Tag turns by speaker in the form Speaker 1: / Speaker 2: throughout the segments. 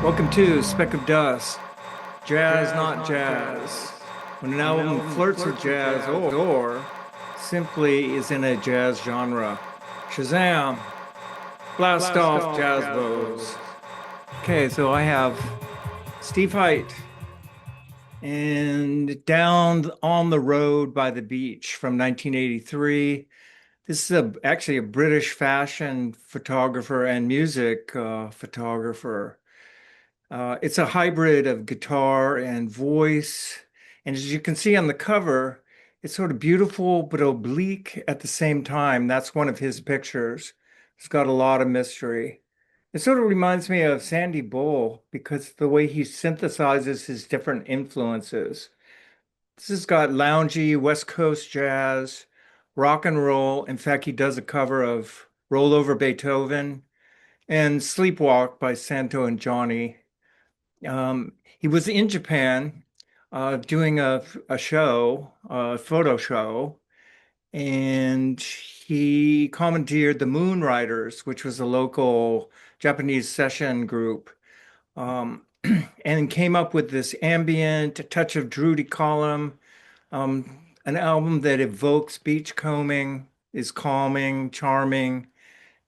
Speaker 1: Welcome to Speck of Dust, Jazz Not Jazz. When an album flirts with jazz or simply is in a jazz genre. Shazam! Blast off, jazz bows. Okay, so I have Steve Hiett and Down on the Road by the Beach from 1983. This is actually a British fashion photographer and music photographer. It's a hybrid of guitar and voice. And as you can see on the cover, it's sort of beautiful but oblique at the same time. That's one of his pictures. It's got a lot of mystery. It sort of reminds me of Sandy Bull because the way he synthesizes his different influences. This has got loungy West Coast jazz, rock and roll. In fact, he does a cover of Roll Over Beethoven and Sleepwalk by Santo and Johnny. He was in Japan doing a show, a photo show, and he commandeered the Moon Riders, which was a local Japanese session group, um, and came up with this ambient, a touch of Drudy column, an album that evokes beachcombing, is calming, charming,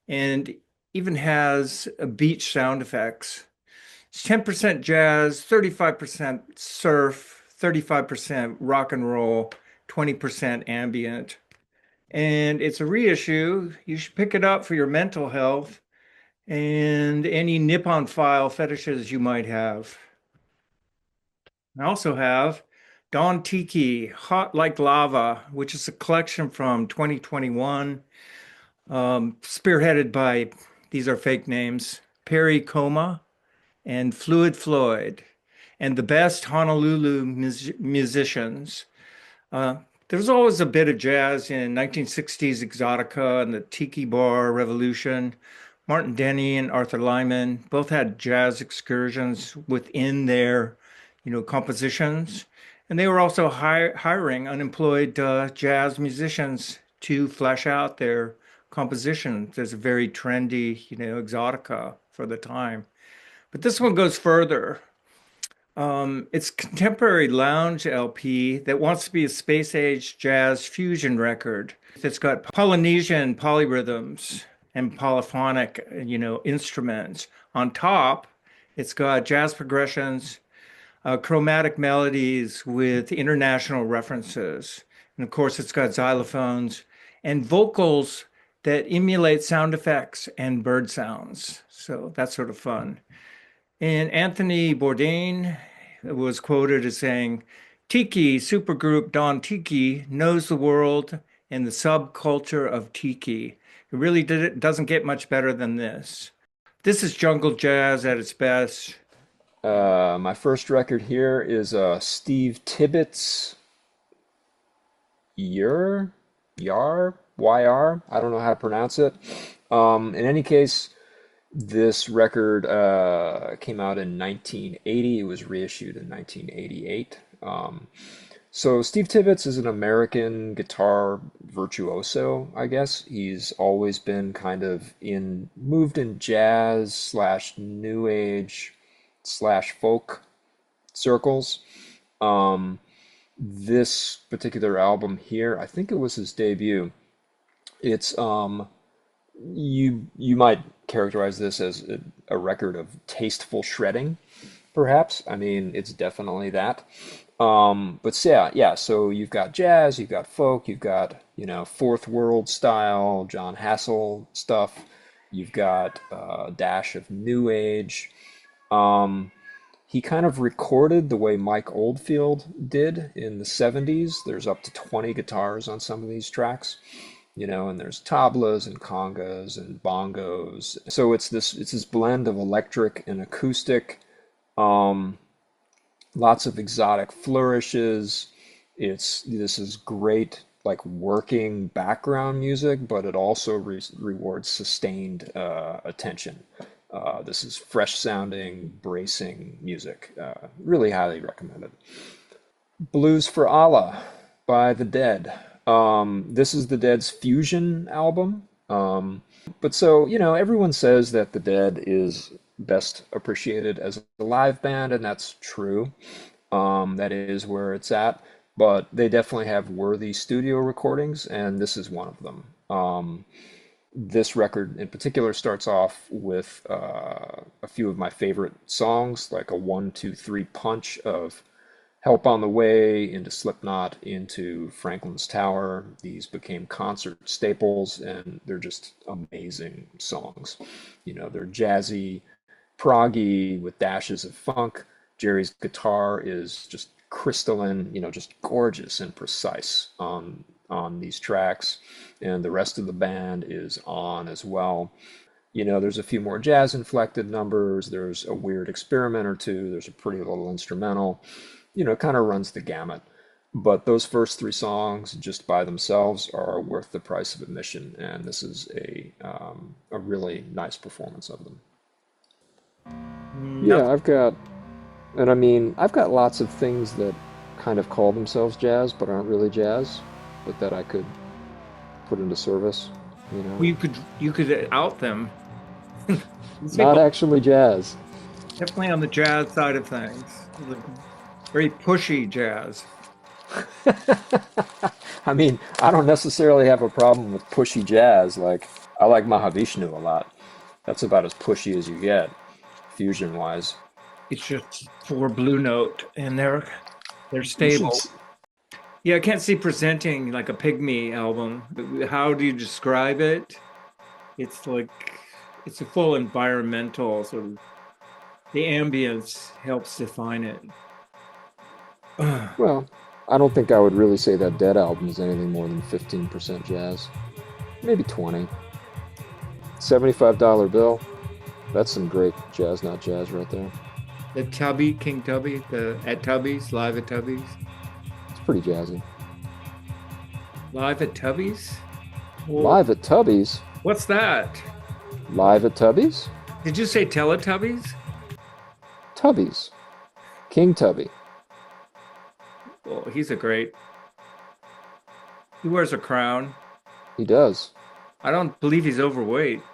Speaker 1: and even has beach sound effects. It's 10% jazz, 35% surf, 35% rock and roll, 20% ambient. And it's a reissue. You should pick it up for your mental health and any Nippon file fetishes you might have. I also have Don Tiki, Hot Like Lava, which is a collection from 2021, spearheaded by, these are fake names, Perry Coma and Fluid Floyd, and the best Honolulu musicians. Uh, there was always a bit of jazz in 1960s exotica and the Tiki Bar Revolution. Martin Denny and Arthur Lyman both had jazz excursions within their, compositions, and they were also hiring unemployed jazz musicians to flesh out their compositions. There's a very trendy, exotica for the time. But this one goes further. It's contemporary lounge LP that wants to be a space age jazz fusion record. It's got Polynesian polyrhythms and polyphonic, instruments. On top, it's got jazz progressions, chromatic melodies with international references. And of course, it's got xylophones and vocals that emulate sound effects and bird sounds. So that's sort of fun. And Anthony Bourdain was quoted as saying, Tiki supergroup Don Tiki knows the world and the subculture of Tiki. It really doesn't get much better than this. This is jungle jazz at its best.
Speaker 2: My first record here is Steve Tibbetts Yar, YR. I don't know how to pronounce it. In any case, this record came out in 1980. It was reissued in 1988. So Steve Tibbetts is an American guitar virtuoso, I guess. He's always been kind of moved in jazz slash new age slash folk circles. Um, this particular album here, I think it was his debut. It's you might characterize this as a record of tasteful shredding, perhaps. I mean, it's definitely that. But yeah. So you've got jazz, you've got folk, you've got fourth world style John Hassel stuff. You've got a dash of new age. Um, he kind of recorded the way Mike Oldfield did in the 70s. There's up to 20 guitars on some of these tracks, and there's tablas and congas and bongos. So it's this blend of electric and acoustic, um, lots of exotic flourishes. This is great like working background music, but it also rewards sustained attention. This is fresh sounding, bracing music. Really highly recommended. Blues for Allah by The Dead. This is The Dead's fusion album. But so, everyone says that The Dead is best appreciated as a live band, and that's true. That is where it's at. But they definitely have worthy studio recordings, and this is one of them. This record in particular starts off with a few of my favorite songs, like a one, two, three punch of Help on the Way, into Slipknot, into Franklin's Tower. These became concert staples, and they're just amazing songs. They're jazzy, proggy with dashes of funk. Jerry's guitar is just crystalline, just gorgeous and precise on these tracks, and the rest of the band is on as well. There's a few more jazz inflected numbers, there's a weird experiment or two, there's a pretty little instrumental. It kind of runs the gamut. But those first three songs, just by themselves, are worth the price of admission, and this is a really nice performance of them.
Speaker 1: No,
Speaker 2: Yeah, and I mean, I've got lots of things that kind of call themselves jazz, but aren't really jazz, but that I could put into service, you know?
Speaker 1: you could out them. These
Speaker 2: Not
Speaker 1: people
Speaker 2: actually jazz.
Speaker 1: definitely on the jazz side of things. Like very pushy jazz.
Speaker 2: I mean, I don't necessarily have a problem with pushy jazz. Like, I like Mahavishnu a lot. That's about as pushy as you get, fusion wise.
Speaker 1: It's just for Blue Note, and they're
Speaker 2: You should.
Speaker 1: stable. Yeah, I can't see presenting like a pygmy album. But how do you describe it? It's like it's a full environmental sort of the ambience helps define it.
Speaker 2: Well, I don't think I would really say that Dead album is anything more than 15% jazz. Maybe 20. $75 bill. That's some great jazz, not jazz right there.
Speaker 1: The Tubby, King Tubby, the at Tubby's, live at Tubby's,
Speaker 2: It's pretty jazzy.
Speaker 1: live at Tubby's. Well,
Speaker 2: Live at Tubby's?
Speaker 1: what's that?
Speaker 2: Live at Tubby's?
Speaker 1: Did you say Teletubbies?
Speaker 2: Tubby's. King Tubby.
Speaker 1: Well, he's a great. He wears a crown.
Speaker 2: He does.
Speaker 1: I don't believe he's overweight.